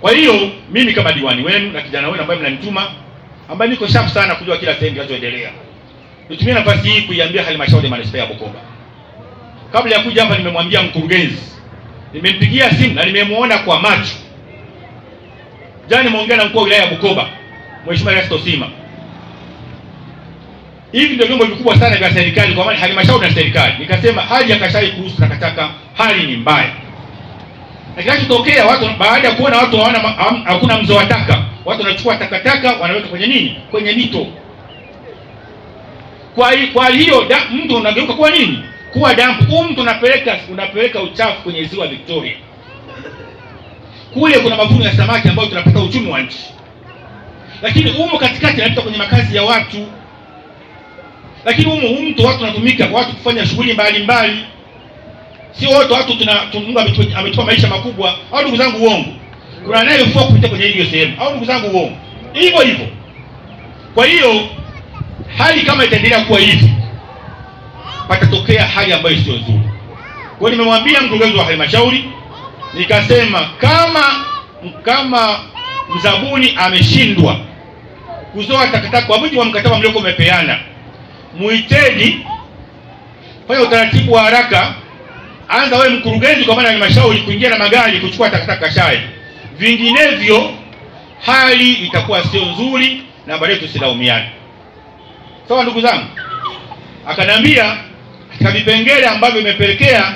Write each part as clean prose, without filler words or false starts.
Kwa hiyo mimi kama diwani wenu na kijana wenu ambaye mnanituma, ambaye niko sharp sana kujua kila sehemu kinachoendelea, nitumie nafasi hii kuiambia halmashauri ya manispaa ya Bukoba. Kabla ya kuja hapa nimemwambia mkurugenzi, nimempigia simu na nimemuona kwa macho. Jana nimeongea na mkuu wa wilaya ya Bukoba, Mheshimiwa Erasto Sima. Hivi ndio vyombo vikubwa sana vya serikali, kwa maana halmashauri na serikali. Nikasema hali ya Kashai kuhusu takataka, hali ni mbaya. Na kinachotokea watu baada ya kuona watu hakuna mzoa taka, watu wanachukua takataka wanaweka kwenye nini? Kwenye mito. Kwa hiyo mtu unageuka kwa nini? Kuwa dampu. Mtu unapeleka uchafu kwenye ziwa Victoria. Kule kuna mavuno ya samaki ambayo tunapata uchumi wa nchi. Lakini humo katikati yanapita kwenye makazi ya watu. Lakini humo mtu watu wanatumika kwa watu kufanya shughuli mbalimbali. Sio wote watu Mungu ametupa maisha makubwa. Au ndugu zangu uongo. Kuna anayefua kupita kwenye hiyo sehemu. Au ndugu zangu uongo. Hivyo hivyo. Kwa hiyo hali kama itaendelea kuwa hivi, patatokea hali ambayo sio nzuri. Kwa hiyo nimemwambia mkurugenzi wa halmashauri, nikasema kama mzabuni ameshindwa kuzoa takataka kwa mujibu wa mkataba mlioko umepeana, muiteni, fanya utaratibu wa haraka. Anza wewe mkurugenzi kwa maana halmashauri kuingia na magari kuchukua takataka Kashai. Vinginevyo hali itakuwa sio nzuri na baadaye tusilaumiane. Sawa ndugu zangu? Akanambia katika vipengele ambavyo imepelekea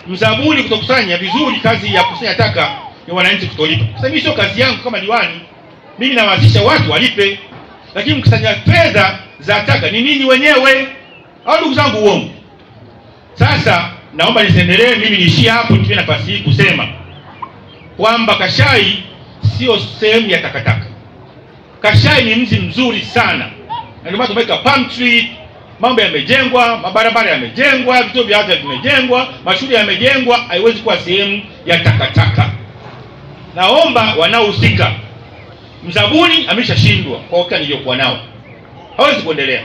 mzabuni kutokusanya vizuri kazi ya kusanya taka ni wananchi kutolipa. Sasa mimi sio kazi yangu kama diwani. Mimi nawazisha watu walipe. Lakini mkusanya fedha za taka ni ninyi wenyewe. Au ndugu zangu uongo? Sasa naomba nisiendelee, mimi niishie hapo. Nitumie nafasi hii kusema kwamba Kashai sio sehemu ya takataka. Kashai ni mji mzuri sana. Na ndio maana tumeweka palm tree, mambo yamejengwa, mabarabara yamejengwa, vituo vya afya vimejengwa, mashule yamejengwa, haiwezi kuwa sehemu ya takataka. Naomba wanaohusika, mzabuni ameshashindwa kwa wakati niliokuwa nao, hawezi kuendelea.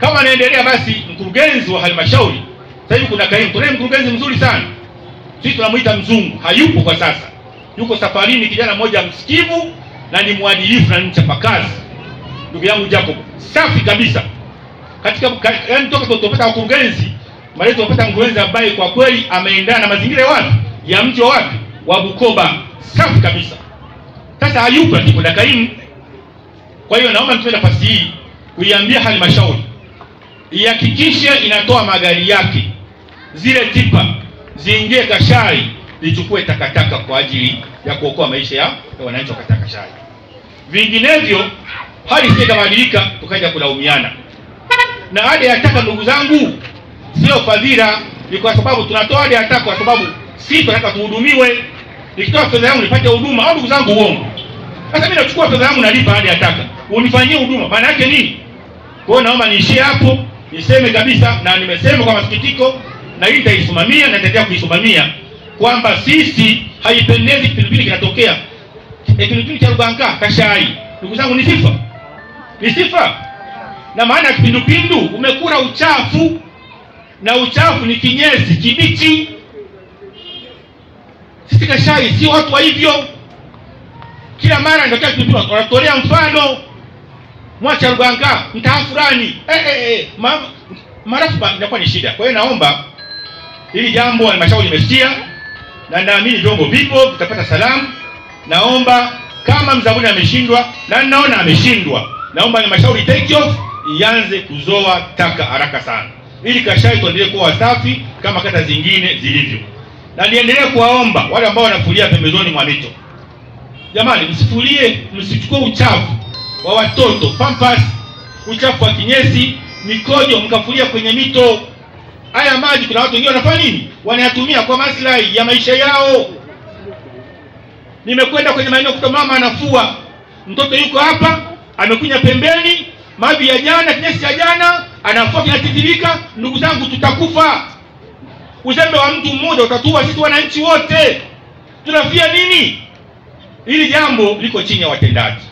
Kama anaendelea basi mkurugenzi wa halmashauri, sasa hivi kuna kaimu, tunaye mkurugenzi mzuri sana. Sisi tunamuita mzungu, hayupo kwa sasa. Yuko safarini, kijana mmoja msikivu na ni mwadilifu na mchapakazi. Ndugu yangu Jacob, safi kabisa. Yaani toka tutopata mkurugenzi, mali tutopata mkurugenzi ambaye kwa kweli ameendana na mazingira wapi? Ya mji wa wapi? Wa Bukoba. Safi kabisa. Sasa hayupo ndipo na kaimu. Kwa hiyo naomba nitumie nafasi hii kuiambia halmashauri ihakikishe inatoa magari yake, zile tipa ziingie Kashai zichukue takataka kwa ajili ya kuokoa maisha ya wananchi wa Kashai. Vinginevyo hali isiyobadilika tukaja kulaumiana. Na ada ya taka ndugu zangu sio fadhila, ni kwa sababu tunatoa ada ya taka kwa sababu sisi tunataka tuhudumiwe. Nikitoa fedha yangu nipate huduma. Au ndugu zangu uongo? Sasa mimi nachukua fedha yangu nalipa ada ya taka, unifanyie huduma, maana yake nini? Kwa hiyo naomba niishie hapo, niseme kabisa, na nimesema kwa masikitiko, na hii nitaisimamia na nitaendelea kuisimamia kwamba sisi haipendezi kipindupindu kinatokea kipindupindu cha Rubanka Kashai. Ndugu zangu, ni sifa. Ni sifa. Na maana kipindupindu umekula uchafu, na uchafu ni kinyesi kibichi. Sisi Kashai si watu wa hivyo. Kila mara ndio kipindupindu wanatolea mfano mwacha Rubanka mtaa fulani. Marafu inakuwa ni shida. Kwa hiyo naomba hili jambo halmashauri imesikia, na naamini vyombo vipo vitapata salamu. Naomba kama mzabuni ameshindwa, na naona ameshindwa, naomba halmashauri take off, ianze kuzoa taka haraka sana ili Kashai tuendelee kuwa wasafi kama kata zingine zilivyo. Na niendelee kuwaomba wale ambao wanafulia pembezoni mwa mito, jamani, msifulie, msichukue uchafu wa watoto, pampers, uchafu wa kinyesi, mikojo mkafulia kwenye mito. Haya maji kuna watu wengine wanafanya nini? Wanayatumia kwa maslahi ya maisha yao. Nimekwenda kwenye maeneo kuta mama anafua, mtoto yuko hapa, amekunya pembeni, maji ya jana, kinyesi cha jana, anafua kinatiririka. Ndugu zangu, tutakufa. Uzembe wa mtu mmoja utatua sisi wananchi wote. Tunafia nini? Hili jambo liko chini ya watendaji.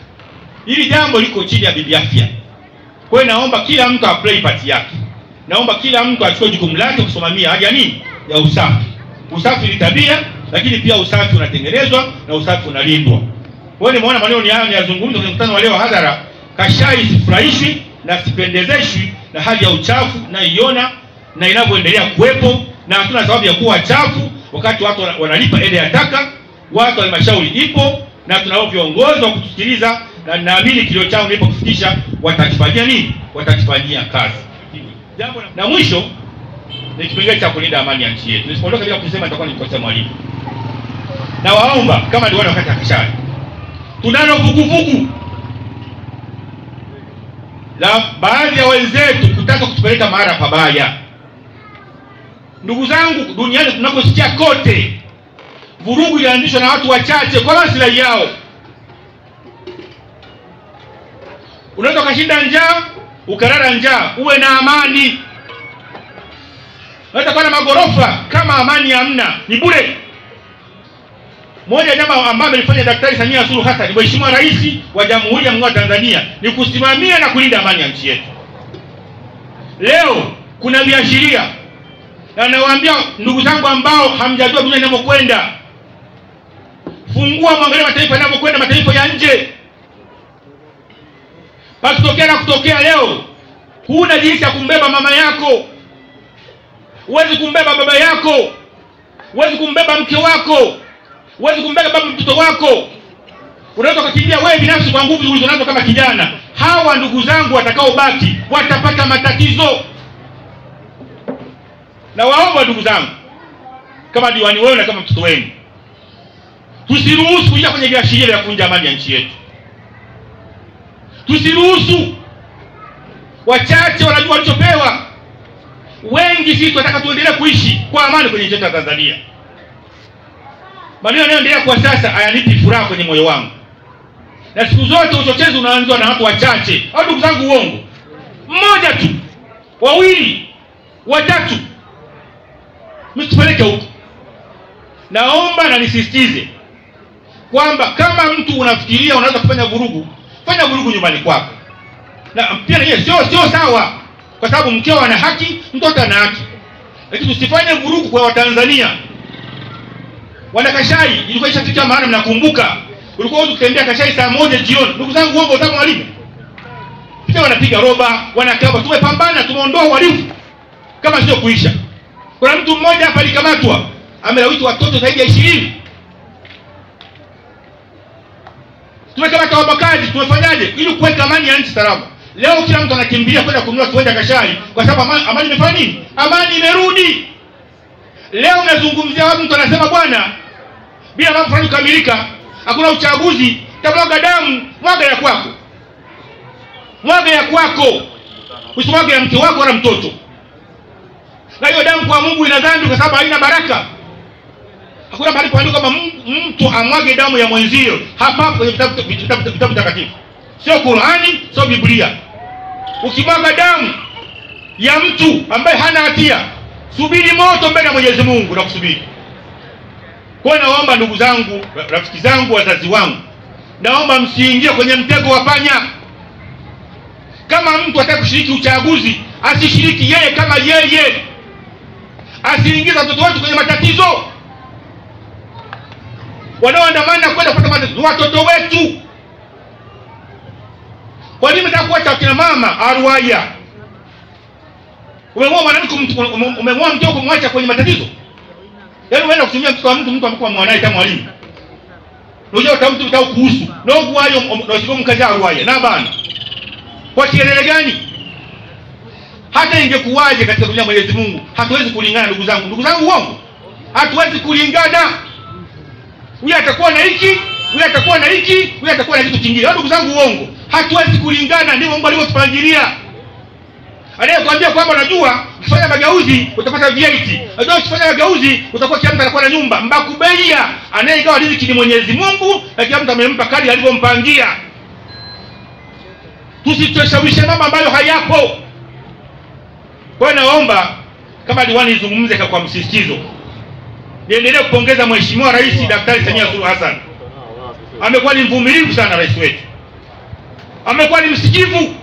Hili jambo liko chini ya bibi afya. Kwa hiyo naomba kila mtu aplay part yake. Naomba kila mtu achukue jukumu lake kusimamia haja nini? Ya usafi. Usafi ni tabia, lakini pia usafi unatengenezwa na usafi unalindwa. Kwa hiyo nimeona maneno ni hayo niyazungumza kwenye mkutano wa leo hadhara. Kashai sifurahishwi na sipendezeshwi na hali ya uchafu na iona na inavyoendelea kuwepo, na hatuna sababu ya kuwa chafu wakati watu wanalipa ile ya taka. Watu wa halmashauri ipo na tunao viongozi wa kutusikiliza, na naamini kilio chao nilipokufikisha watakifanyia nini? Watakifanyia kazi. Jambo na mwisho ni kipengele cha kulinda amani ya nchi yetu. Nisipoondoka bila kusema nitakuwa nikosea mwalimu. Na waomba kama diwani wakati akishari, tunalo vuguvugu la baadhi ya wenzetu kutaka kutupeleka mahali pabaya. Ndugu zangu, duniani tunakosikia kote vurugu ilianzishwa na watu wachache kwa maslahi yao. Unaweza kushinda njaa, ukarara njaa, uwe na amani. Unaweza kuwa na magorofa kama amani hamna, ni bure. Moja jambo ambalo alifanya Daktari Samia Suluhu Hassan, Mheshimiwa Rais wa Jamhuri ya Muungano wa Tanzania, ni kusimamia na kulinda amani ya nchi yetu. Leo kuna viashiria, na nawaambia ndugu zangu ambao hamjajua dunia inapokwenda, fungua mwangalie mataifa yanapokwenda, mataifa ya nje. Pakitokea na kutokea leo, huna jinsi ya kumbeba mama yako, huwezi kumbeba baba yako, huwezi kumbeba mke wako, huwezi kumbeba baba mtoto wako. Unaweza kukimbia wewe binafsi kwa nguvu ulizonazo kama kijana. Hawa ndugu zangu watakaobaki watapata matatizo. Na waomba ndugu zangu, kama diwani wenu na kama mtoto wenu, tusiruhusu kuingia kwenye viashiria vya kuvunja amani ya nchi yetu. Tusiruhusu. Wachache wanajua walichopewa. Wengi sisi tunataka tuendelee kuishi kwa amani kwenye nchi yetu ya Tanzania. Maneno yanayoendelea kwa sasa hayanipi furaha kwenye moyo wangu. Na siku zote uchochezi unaanzwa na watu wachache. Au ndugu zangu, uongo. Mmoja tu, wawili, watatu, msipeleke huko. Naomba na nisisitize kwamba kama mtu unafikiria unaweza kufanya vurugu, fanya vurugu nyumbani kwako. Na pia yeye sio sawa, kwa sababu mkeo ana haki, mtoto ana haki. Lakini usifanye vurugu kwa Watanzania. Wanakashai ilikuwa ishafika mahali, mnakumbuka ulikuwa ukitembea Kashai saa 1 jioni. Ndugu zangu, uongo utamu mwalimu. Pia wanapiga roba, wanakaba. Tumepambana, tumeondoa uhalifu kama sio kuisha. Kuna mtu mmoja hapa alikamatwa, amelawiti watoto zaidi ya 20. Tumekamata wabakaji, tumefanyaje ili kuweka amani ya nchi salama? Leo kila mtu anakimbilia kwenda kununua kiwanja Kashai kwa sababu amani imefanya nini? Amani imerudi. Leo unazungumzia watu, mtu anasema bwana, bila mambo fulani kukamilika, hakuna uchaguzi, tabloga damu, mwaga ya kwako. Mwaga ya kwako. Usimwage ya mke wako wala mtoto. Na hiyo damu kwa Mungu ina dhambi kwa sababu haina baraka. Hakuna mahali paandikwa kama mtu amwage damu ya mwenzio hapa kwenye vitabu takatifu. Sio Qur'ani, sio Biblia. Ukimwaga damu ya mtu ambaye hana hatia, subiri moto mbele ya Mwenyezi Mungu na kusubiri. Kwa naomba ndugu zangu, rafiki zangu, wazazi wangu, naomba msiingie kwenye mtego wa panya. Kama mtu ataka kushiriki uchaguzi, asishiriki yeye kama yeye. Asiingize watoto wetu kwenye matatizo. Wanaoandamana kwenda kupata matatizo watoto wetu. Kwa nini mtaka kuacha kina mama arwaya? Umemwoa mwanamke, umemwoa mtoto kumwacha kwenye matatizo? Yaani unaenda kutumia mtoto wa mtu amekuwa mwanae kama mwalimu. Unajua utamtu utao kuhusu. Na huko hayo ndio mkaza arwaya. Na bana. Kwa kielele gani? Hata ingekuwaje katika dunia ya Mwenyezi Mungu, hatuwezi kulingana ndugu zangu. Ndugu zangu, uongo. Hatuwezi kulingana. Huyu atakuwa na hiki, huyu atakuwa na hiki, huyu atakuwa na kitu kingine. Ndugu zangu, uongo. Hatuwezi kulingana, ndivyo Mungu alivyotupangilia. Anayekwambia kwamba unajua ukifanya mageuzi utapata VAT. Unajua ukifanya mageuzi utakuwa kila mtu anakuwa na nyumba. Mbakubeia, anayegawa riziki ni Mwenyezi Mungu, na kila mtu amempa kadri alivyompangia. Tusitoshawishe mambo ambayo hayapo. Kwa hiyo naomba kama diwani nizungumze kwa msisitizo. Niendelee kupongeza Mheshimiwa Rais Daktari Samia Suluhu Hassan. Amekuwa ni mvumilivu sana rais wetu. Amekuwa ni msikivu.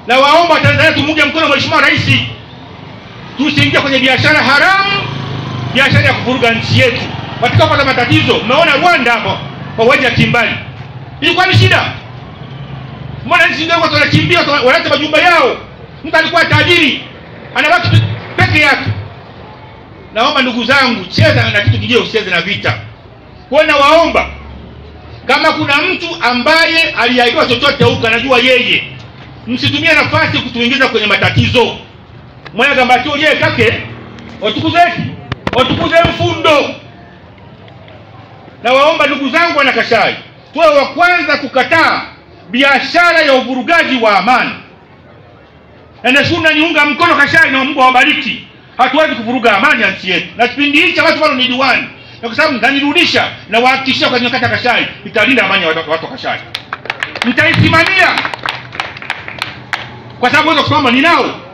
Na waomba Tanzania tumuunge mkono Mheshimiwa Rais. Tusiingie kwenye biashara haramu biashara ya kuvuruga nchi yetu. Watakapata matatizo, umeona Rwanda hapo kwa waje ya Kimbali. Ilikuwa ni shida. Mbona nchi ndio watu wanakimbia, wanaacha majumba yao. Mtu alikuwa tajiri, anabaki peke yake. Naomba ndugu zangu, cheza na kitu kingine, usicheze na vita. Kwa nawaomba, kama kuna mtu ambaye aliahidiwa chochote huko anajua yeye, msitumie nafasi kutuingiza kwenye matatizo. Mwana gambatio yeye kake watukuze mfundo. Na waomba ndugu zangu wana Kashai, tuwe wa kwanza kukataa biashara ya uvurugaji wa amani. Na nashukuru niunga mkono Kashai, na Mungu awabariki. Hatuwezi kuvuruga amani ya nchi yetu. Na kipindi hicho watu wao ni diwani. Na kwa sababu mtanirudisha na wahakikishia kwa nyakati Kashai italinda amani ya watu wa Kashai. Mtaisimamia. Kwa sababu wao kusimama ninao.